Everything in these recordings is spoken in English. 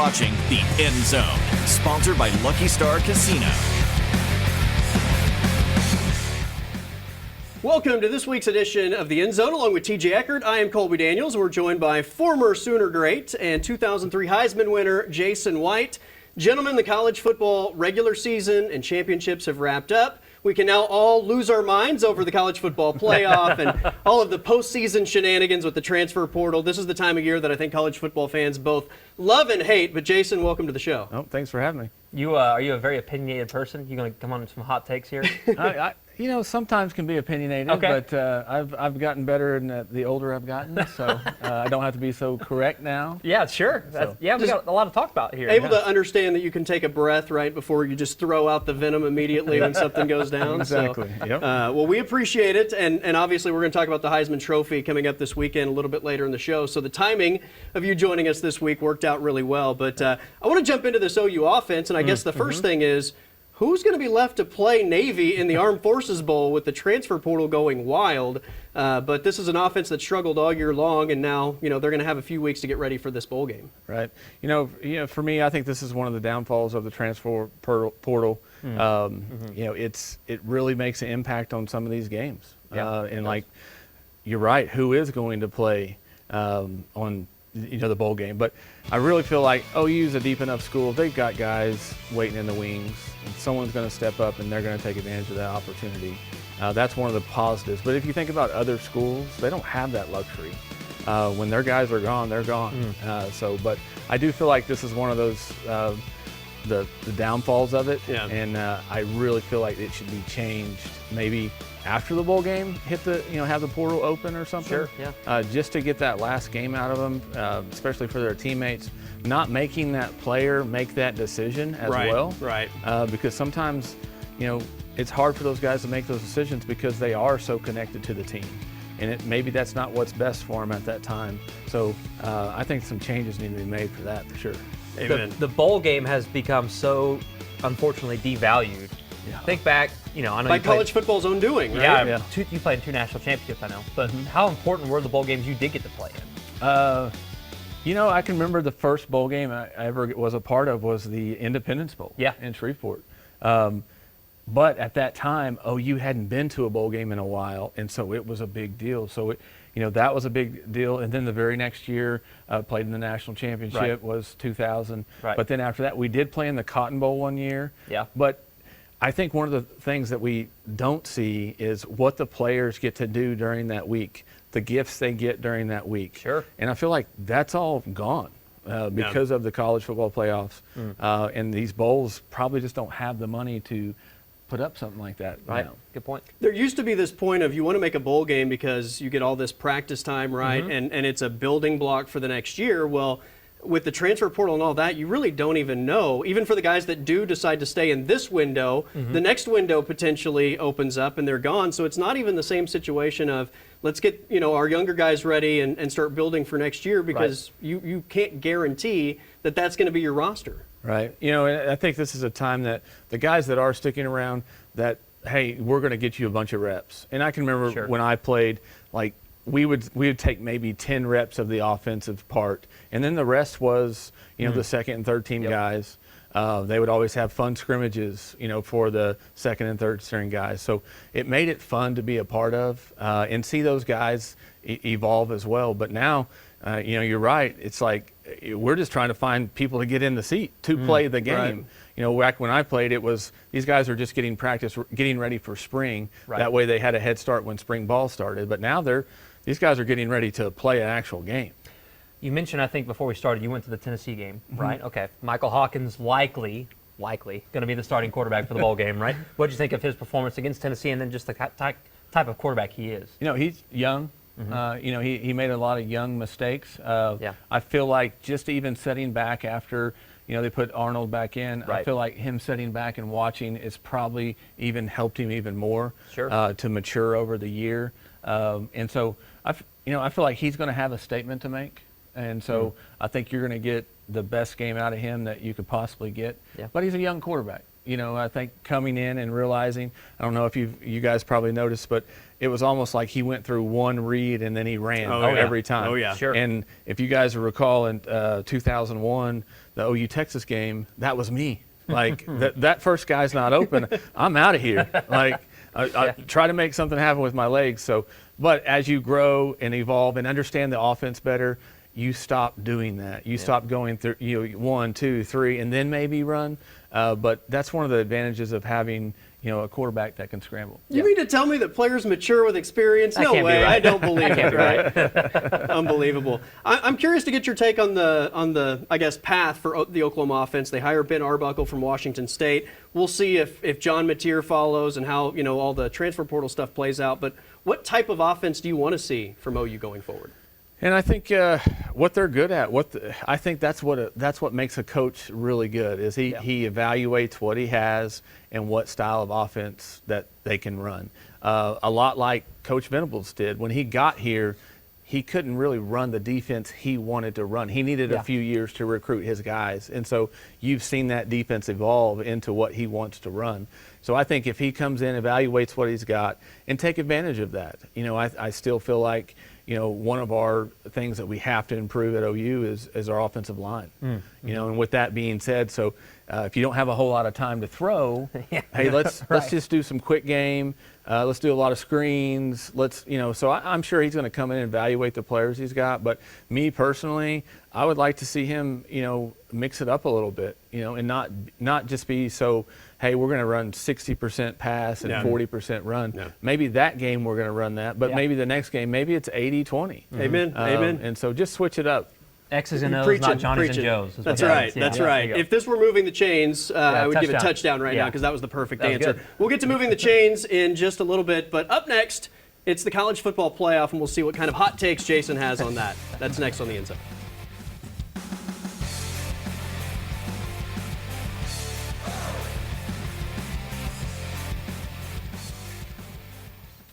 watching The End Zone, sponsored by Lucky Star Casino. Welcome to this week's edition of The End Zone, along with TJ Eckert. I am Colby Daniels. We're joined by former Sooner great and 2003 Heisman winner Jason White. Gentlemen, the college football regular season and championships have wrapped up. We can now all lose our minds over the college football playoff and all of the postseason shenanigans with the transfer portal. This is the time of year that I think college football fans both love and hate. But Jason, welcome to the show. Oh, thanks for having me. Are you a very opinionated person? You going to come on with some hot takes here? Sometimes can be opinionated, okay. but I've gotten better the older I've gotten, so I don't have to be so correct now. Yeah, sure. We got a lot to talk about here. Able to understand that you can take a breath right before you just throw out the venom immediately when something goes down. Exactly. So, yep. Well, we appreciate it, and obviously we're going to talk about the Heisman Trophy coming up this weekend a little bit later in the show. So the timing of you joining us this week worked out really well. But I want to jump into this OU offense, and I guess the first thing is, who's going to be left to play Navy in the Armed Forces Bowl with the transfer portal going wild? But this is an offense that struggled all year long, and now they're going to have a few weeks to get ready for this bowl game. Right. For me, I think this is one of the downfalls of the transfer portal. It really makes an impact on some of these games. Yeah. You're right. Who is going to play on the bowl game? But I really feel like OU's a deep enough school. They've got guys waiting in the wings, and someone's going to step up, and they're going to take advantage of that opportunity. That's one of the positives. But if you think about other schools, they don't have that luxury. When their guys are gone, they're gone. But I do feel like this is one of those the downfalls of it, and I really feel like it should be changed. Maybe after the bowl game, have the portal open or something. Sure, yeah. Just to get that last game out of them, especially for their teammates. Not making that player make that decision as well. Right. Because sometimes, it's hard for those guys to make those decisions because they are so connected to the team. And maybe that's not what's best for them at that time. So I think some changes need to be made for that, for sure. Amen. The bowl game has become so, unfortunately, devalued. Yeah. Think back, I know by college football's own doing, right? Yeah. You played in 2 national championships, I know. But how important were the bowl games you did get to play in? I can remember the first bowl game I ever was a part of was the Independence Bowl in Shreveport. But at that time, OU hadn't been to a bowl game in a while, and so it was a big deal. So, that was a big deal. And then the very next year, played in the national championship was 2000. Right. But then after that, we did play in the Cotton Bowl one year. Yeah. But I think one of the things that we don't see is what the players get to do during that week, the gifts they get during that week. Sure. And I feel like that's all gone because of the college football playoffs. And these bowls probably just don't have the money to put up something like that. Right. Now. Good point. There used to be this point of you want to make a bowl game because you get all this practice time, right? And it's a building block for the next year. Well, with the transfer portal and all that, you really don't even know. Even for the guys that do decide to stay in this window, the next window potentially opens up and they're gone. So it's not even the same situation of let's get our younger guys ready and start building for next year because you can't guarantee that that's going to be your roster. Right. I think this is a time that the guys that are sticking around that, hey, we're going to get you a bunch of reps. And I can remember when I played, we would take maybe 10 reps of the offensive part, and then the rest was, the second and third team guys. They would always have fun scrimmages, for the second and third string guys. So it made it fun to be a part of and see those guys evolve as well. But now, you're right. It's like we're just trying to find people to get in the seat to play the game. Right. Back when I played, it was these guys are just getting ready for spring. Right. That way they had a head start when spring ball started. But now these guys are getting ready to play an actual game. You mentioned, I think, before we started, you went to the Tennessee game, right? Okay. Michael Hawkins likely going to be the starting quarterback for the bowl game, right? What did you think of his performance against Tennessee and then just the type of quarterback he is? He's young. He made a lot of young mistakes. I feel like just even sitting back after they put Arnold back in, I feel like him sitting back and watching is probably even helped him even more to mature over the year. And so I feel like he's going to have a statement to make. And so I think you're going to get the best game out of him that you could possibly get. Yeah. But he's a young quarterback. I think coming in and realizing, I don't know if you guys probably noticed, but it was almost like he went through one read and then he ran every time. Oh, yeah. Sure. And if you guys recall in 2001, the OU Texas game, that was me. Like, that first guy's not open, I'm out of here. Like, I try to make something happen with my legs. So, but as you grow and evolve and understand the offense better, you stop doing that. You stop going through 1, 2, 3, and then maybe run. But that's one of the advantages of having a quarterback that can scramble. You mean to tell me that players mature with experience? No way. I don't believe it. Right? Unbelievable. I'm curious to get your take on the I guess path for the Oklahoma offense. They hire Ben Arbuckle from Washington State. We'll see if John Mateer follows and how all the transfer portal stuff plays out. But what type of offense do you want to see from OU going forward? And I think what they're good at, I think that's what makes a coach really good is he evaluates what he has and what style of offense that they can run. A lot like Coach Venables did when he got here. He couldn't really run the defense he wanted to run. He needed a few years to recruit his guys. And so you've seen that defense evolve into what he wants to run. So I think if he comes in, evaluates what he's got, and take advantage of that. I still feel like, one of our things that we have to improve at OU is our offensive line. And with that being said, so if you don't have a whole lot of time to throw, hey, let's just do some quick game. Let's do a lot of screens. So I'm sure he's going to come in and evaluate the players he's got. But me personally, I would like to see him, mix it up a little bit, and not just be so, hey, we're going to run 60% pass and 40% run. No. Maybe that game we're going to run that, but maybe the next game, maybe it's 80-20. Amen. Amen. And so just switch it up. X's and O's, not Johnny's and Joe's. That's right. That's right. If this were moving the chains, I would give a touchdown right now because that was the perfect answer. Good. We'll get to moving the chains in just a little bit, but up next, it's the college football playoff, and we'll see what kind of hot takes Jason has on that. That's next on the End Zone.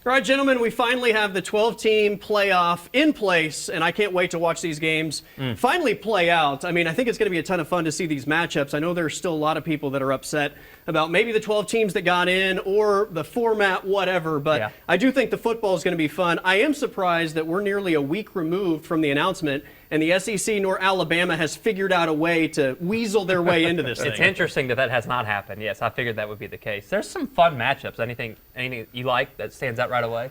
All right, gentlemen, we finally have the 12-team playoff in place, and I can't wait to watch these games finally play out. I mean, I think it's going to be a ton of fun to see these matchups. I know there's still a lot of people that are upset about maybe the 12 teams that got in or the format, whatever, but I do think the football is going to be fun. I am surprised that we're nearly a week removed from the announcement, and the SEC nor Alabama has figured out a way to weasel their way into this thing. It's interesting that has not happened. Yes, I figured that would be the case. There's some fun matchups. Anything you like that stands out right away?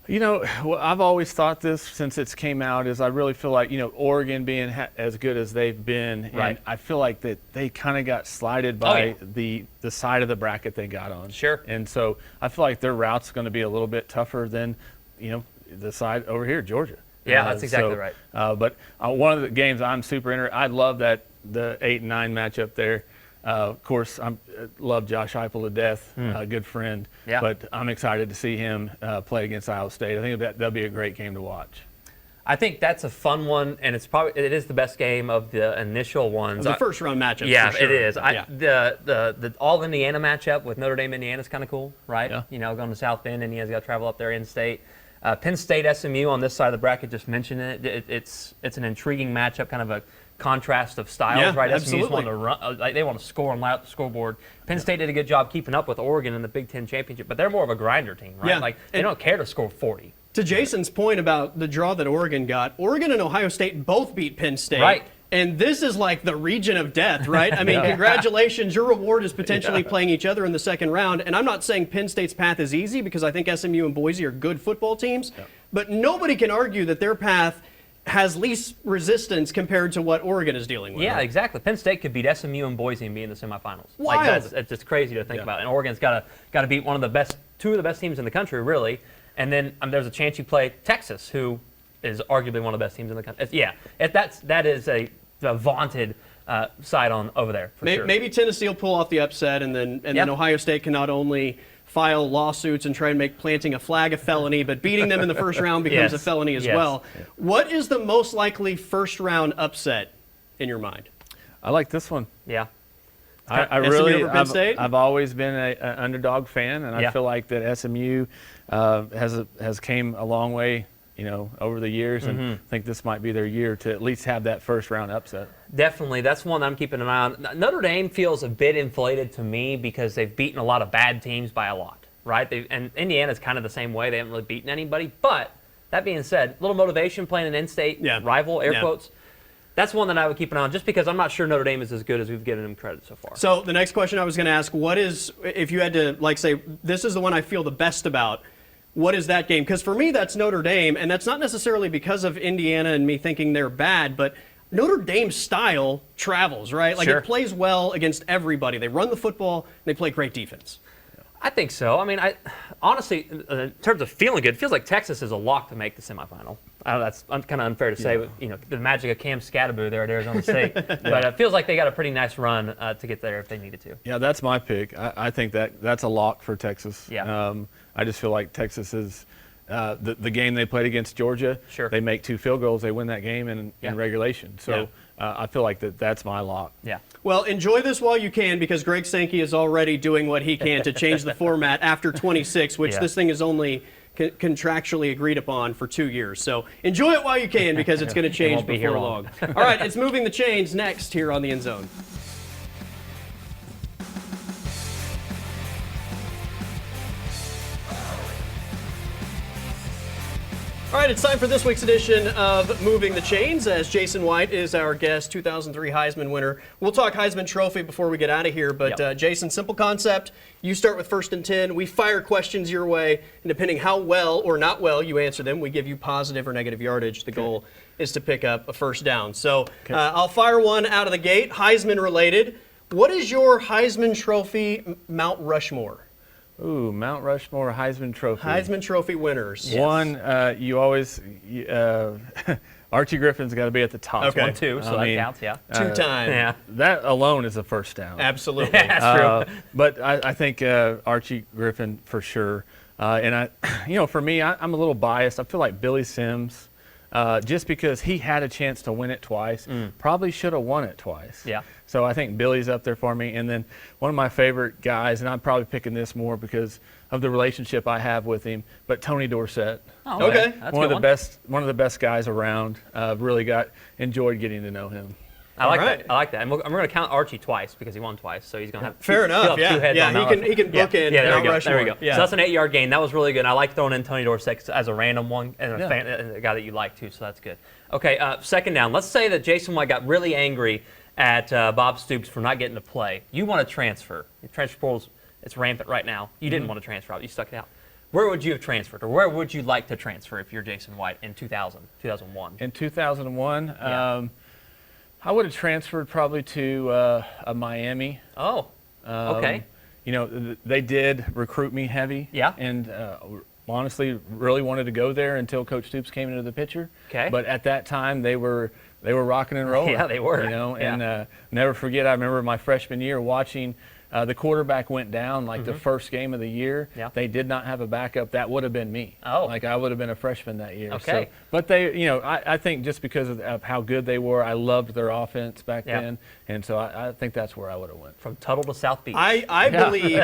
I've always thought this since it's came out is I really feel like, Oregon being as good as they've been, and I feel like that they kind of got slighted by the side of the bracket they got on. Sure. And so I feel like their route's going to be a little bit tougher than, the side over here, Georgia. Yeah, that's exactly right. But one of the games I'm super interested. I love that the 8 and 9 matchup there. Of course, I love Josh Heupel to death, a good friend. Yeah. But I'm excited to see him play against Iowa State. I think that'll be a great game to watch. I think that's a fun one, and it is the best game of the initial ones. The first round matchup. Yeah, for sure. it is. The all Indiana matchup with Notre Dame, Indiana is kind of cool, right? Yeah. Going to South Bend, Indiana's got to travel up there in state. Penn State, SMU on this side of the bracket, just mentioned it. It's an intriguing matchup, kind of a contrast of styles, right? Absolutely. SMU's want to run, they want to score and light up the scoreboard. Penn State did a good job keeping up with Oregon in the Big Ten championship, but they're more of a grinder team, right? Yeah. They don't care to score 40. To Jason's point about the draw that Oregon got, Oregon and Ohio State both beat Penn State. Right. And this is like the region of death, right? I mean, congratulations. Your reward is potentially playing each other in the second round. And I'm not saying Penn State's path is easy because I think SMU and Boise are good football teams. Yeah. But nobody can argue that their path has least resistance compared to what Oregon is dealing with. Yeah, exactly. Penn State could beat SMU and Boise and be in the semifinals. Wild. It's just crazy to think about. And Oregon's got to beat two of the best teams in the country, really. And then there's a chance you play Texas, who is arguably one of the best teams in the country. That is a vaunted side on over there for sure. Maybe Tennessee will pull off the upset, and then Ohio State can not only file lawsuits and try and make planting a flag a felony, but beating them in the first round becomes a felony as well. Yeah. What is the most likely first round upset in your mind? I like this one. Yeah. I've always been an underdog fan, and I feel like that SMU has came a long way, over the years, and I think this might be their year to at least have that first round upset. Definitely, that's one that I'm keeping an eye on. Notre Dame feels a bit inflated to me because they've beaten a lot of bad teams by a lot, right? And Indiana's kind of the same way. They haven't really beaten anybody. But that being said, little motivation playing an in-state rival, air quotes. That's one that I would keep an eye on, just because I'm not sure Notre Dame is as good as we've given them credit so far. So the next question I was going to ask, what is, if you had to say, this is the one I feel the best about, what is that game? Because for me, that's Notre Dame, and that's not necessarily because of Indiana and me thinking they're bad, but Notre Dame's style travels, right? Like it plays well against everybody. They run the football, and they play great defense. I think so. I mean, honestly, in terms of feeling good, it feels like Texas is a lock to make the semifinal. That's kind of unfair to say, but, the magic of Cam Scatterbo there at Arizona State. But it feels like they got a pretty nice run to get there if they needed to. Yeah, that's my pick. I think that's a lock for Texas. Yeah. I just feel like Texas is the game they played against Georgia. Sure. They make 2 field goals. They win that game in regulation. So I feel like that's my lock. Yeah. Well, enjoy this while you can, because Greg Sankey is already doing what he can to change the format after 26, which this thing is only contractually agreed upon for 2 years. So enjoy it while you can, because it's going to change before long. All right, it's Moving the Chains next here on the End Zone. All right, it's time for this week's edition of Moving the Chains, as Jason White is our guest, 2003 Heisman winner. We'll talk Heisman Trophy before we get out of here, but Jason, simple concept. You start with 1st and 10. We fire questions your way, and depending how well or not well you answer them, we give you positive or negative yardage. The goal is to pick up a first down. So I'll fire one out of the gate, Heisman related. What is your Heisman Trophy Mount Rushmore? Ooh, Mount Rushmore Heisman Trophy. Heisman Trophy winners. Yes. One, you always, Archie Griffin's got to be at the top. Okay. 1, 2, so that counts, 2-time. Yeah. That alone is a first down. Absolutely. That's true. But I think Archie Griffin for sure. And for me, I'm a little biased. I feel like Billy Sims, just because he had a chance to win it twice, probably should have won it twice. Yeah. So I think Billy's up there for me. And then one of my favorite guys, and I'm probably picking this more because of the relationship I have with him, but Tony Dorsett. Oh, okay. That's one of the best guys around. Really enjoyed getting to know him. I like that. And we're going to count Archie twice because he won twice, so he's going to have fair enough. He'll have 2 heads on Mount he can book in. Yeah, there we go. Yeah. So that's an 8-yard gain. That was really good. I like throwing in Tony Dorsett as a random one and a guy that you like too. So that's good. Okay, 2nd down. Let's say that Jason White got really angry at Bob Stoops for not getting to play. You want to transfer. The transfer portal, it's rampant right now. You didn't want to transfer out. You stuck it out. Where would you have transferred, or where would you like to transfer if you're Jason White in 2001? In 2001, I would have transferred probably to Miami. Oh, okay. They did recruit me heavy. Yeah. And honestly, really wanted to go there until Coach Stoops came into the picture. Okay. But at that time, they were rocking and rolling. Yeah, they were. And never forget, I remember my freshman year watching the quarterback went down the first game of the year. Yeah. They did not have a backup. That would have been me. Oh. I would have been a freshman that year. Okay. So, but they, I think just because of how good they were, I loved their offense back then. And so I think that's where I would have went. From Tuttle to South Beach. I believe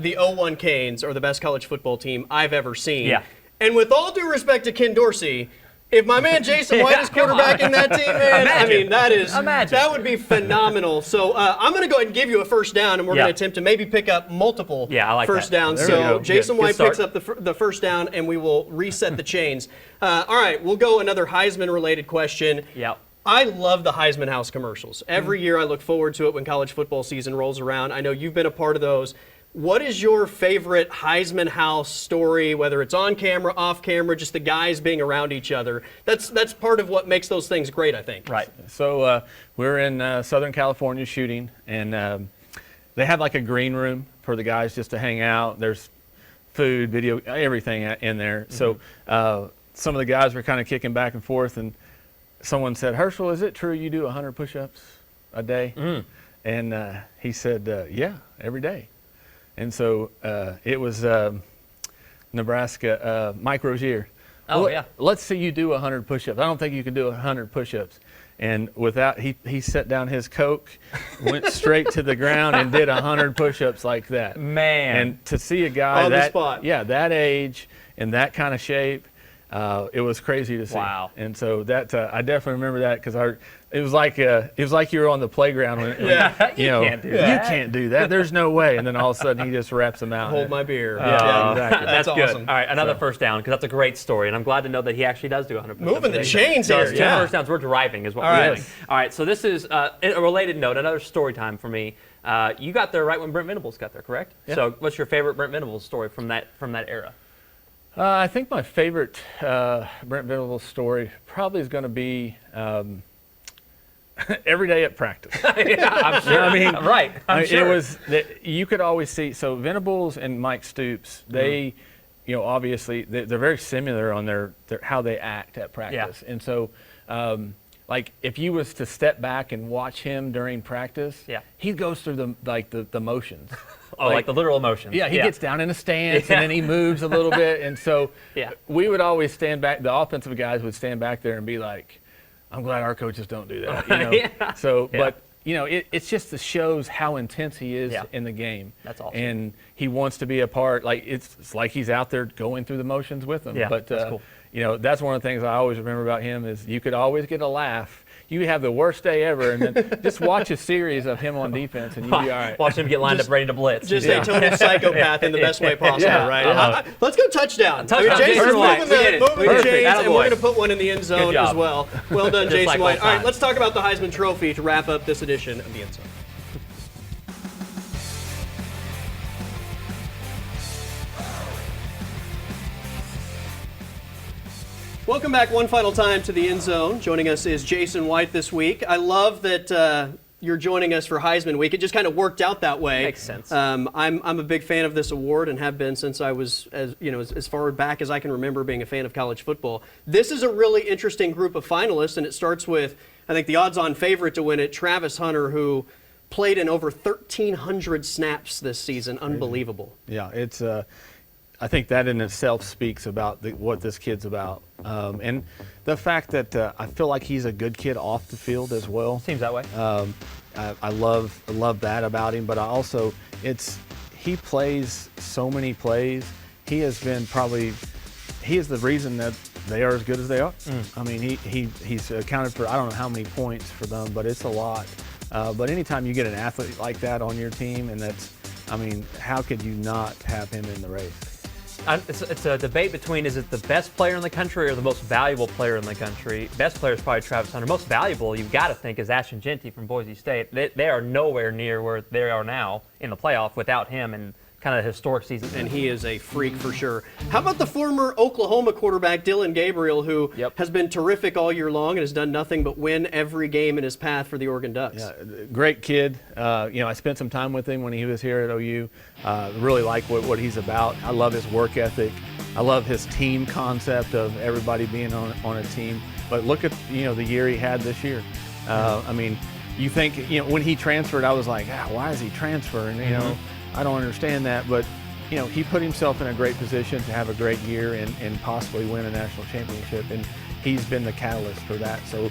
the 01 Canes are the best college football team I've ever seen. Yeah. And with all due respect to Ken Dorsey, if my man Jason White is quarterbacking that team, man, that would be phenomenal. So I'm going to go ahead and give you a first down, and we're going to attempt to maybe pick up multiple first downs. So Jason White picks up the first down, and we will reset the chains. All right, we'll go another Heisman-related question. Yeah. I love the Heisman House commercials. Every year I look forward to it when college football season rolls around. I know you've been a part of those. What is your favorite Heisman House story, whether it's on camera, off camera, just the guys being around each other? That's part of what makes those things great, I think. Right. So we're in Southern California shooting, and they had a green room for the guys just to hang out. There's food, video, everything in there. So some of the guys were kind of kicking back and forth, and someone said, "Herschel, is it true you do 100 push-ups a day?" And he said, "Yeah, every day." And so it was Nebraska, Mike Rozier. Oh, yeah. Let's see you do 100 push-ups. I don't think you can do 100 push-ups. And he set down his Coke, went straight to the ground, and did 100 push-ups like that. Man. And to see a guy on the spot. that age and that kind of shape, It was crazy to see. Wow. And so that I definitely remember that because it was like you were on the playground when You can't do that. You can't do that. There's no way. And then all of a sudden he just wraps them out. Hold my beer. Exactly. That's good. awesome. All right, another first down because that's a great story, and I'm glad to know that he actually does do 100%. Moving the chains So here. it's 10 first downs. We're driving is what All we're right. doing. All right, so this is a related note, another story time for me. You got there right when Brent Venables got there, correct? Yeah. So what's your favorite Brent Venables story from that era? I think my favorite Brent Venables story probably is going to be every day at practice. Yeah, I'm sure. I mean, right. I'm sure. It was you could always see. So Venables and Mike Stoops, they, obviously they're very similar on their how they act at practice. And so, like if you was to step back and watch him during practice, he goes through the motions. Oh, like the literal motions. Yeah, he gets down in a stance and then he moves a little bit. And so we would always stand back. The offensive guys would stand back there and be like, I'm glad our coaches don't do that. So, but, it just shows how intense he is in the game. That's awesome. And he wants to be a part. Like it's like he's out there going through the motions with them. Yeah, but, that's cool. That's one of the things I always remember about him is you could always get a laugh. You have the worst day ever, and then just watch a series of him on defense, and you'll be all right. Watch him get lined up ready to blitz. Just a total psychopath in the best way possible, right? Let's go touchdown. Touchdown, Jason's Jason White. moving the chains, and we're Attaboy. going to put one in the end zone as well. Well done, Just Jason like White. old All right, times. let's talk about the Heisman Trophy to wrap up this edition of the end zone. Welcome back one final time to the end zone. Joining us is Jason White this week. I love that you're joining us for Heisman Week. It just kind of worked out that way. Makes sense. I'm a big fan of this award and have been since I was as far back as I can remember being a fan of college football. This is a really interesting group of finalists, and it starts with I think the odds-on favorite to win it, Travis Hunter, who played in over 1,300 snaps this season. Unbelievable. Yeah, it's. I think that in itself speaks about what this kid's about, and the fact that I feel like he's a good kid off the field as well. Seems that way. I love that about him, but he plays so many plays. He is the reason that they are as good as they are. I mean, he's accounted for I don't know how many points for them, but it's a lot. But anytime you get an athlete like that on your team, how could you not have him in the race? It's a debate between is it the best player in the country or the most valuable player in the country. Best player is probably Travis Hunter. Most valuable, you've got to think, is Ashton Genty from Boise State. They are nowhere near where they are now in the playoff without him and kind of a historic season. And he is a freak for sure. How about the former Oklahoma quarterback, Dylan Gabriel, who has been terrific all year long and has done nothing but win every game in his path for the Oregon Ducks? Yeah, great kid. I spent some time with him when he was here at OU. Really like what he's about. I love his work ethic. I love his team concept of everybody being on a team. But look at the year he had this year. You think when he transferred, I was like, why is he transferring? I don't understand that, but he put himself in a great position to have a great year and possibly win a national championship, and he's been the catalyst for that. So,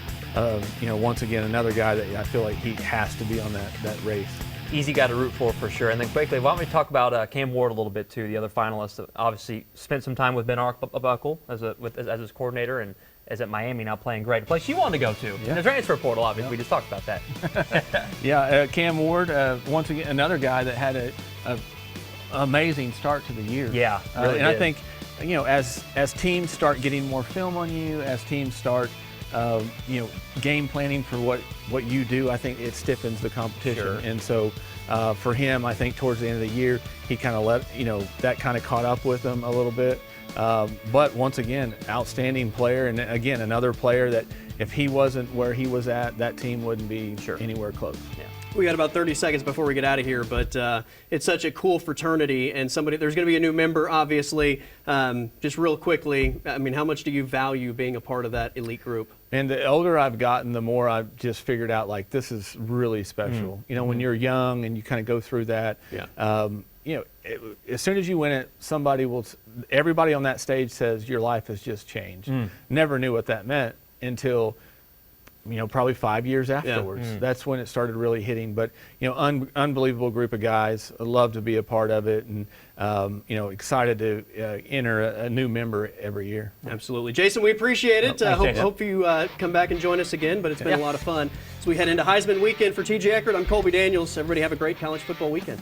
once again, another guy that I feel like he has to be on that race. Easy guy to root for sure. And then quickly, why don't we talk about Cam Ward a little bit too, the other finalist that obviously spent some time with Ben Arbuckle as his coordinator and is at Miami now playing great. A place you wanted to go to. In the transfer portal, obviously. We just talked about that. Cam Ward, once again, another guy that had a amazing start to the year. Yeah, really and did. I think, as teams start getting more film on you, as teams start, game planning for what you do, I think it stiffens the competition. Sure. And so, for him, I think towards the end of the year, he kind of that kind of caught up with him a little bit. But once again, outstanding player, and again, another player that if he wasn't where he was at, that team wouldn't be anywhere close. Yeah. We got about 30 seconds before we get out of here, but it's such a cool fraternity, and there's going to be a new member, obviously. Just real quickly, how much do you value being a part of that elite group? And the older I've gotten, the more I've just figured out, like, this is really special. When you're young and you kind of go through that, as soon as you win it, everybody on that stage says your life has just changed. Never knew what that meant until probably 5 years afterwards. That's when it started really hitting. But, unbelievable group of guys. I love to be a part of it, and, excited to enter a new member every year. Absolutely. Jason, we appreciate it. Hope you come back and join us again, but it's been a lot of fun. As we head into Heisman weekend for TJ Eckert, I'm Colby Daniels. Everybody have a great college football weekend.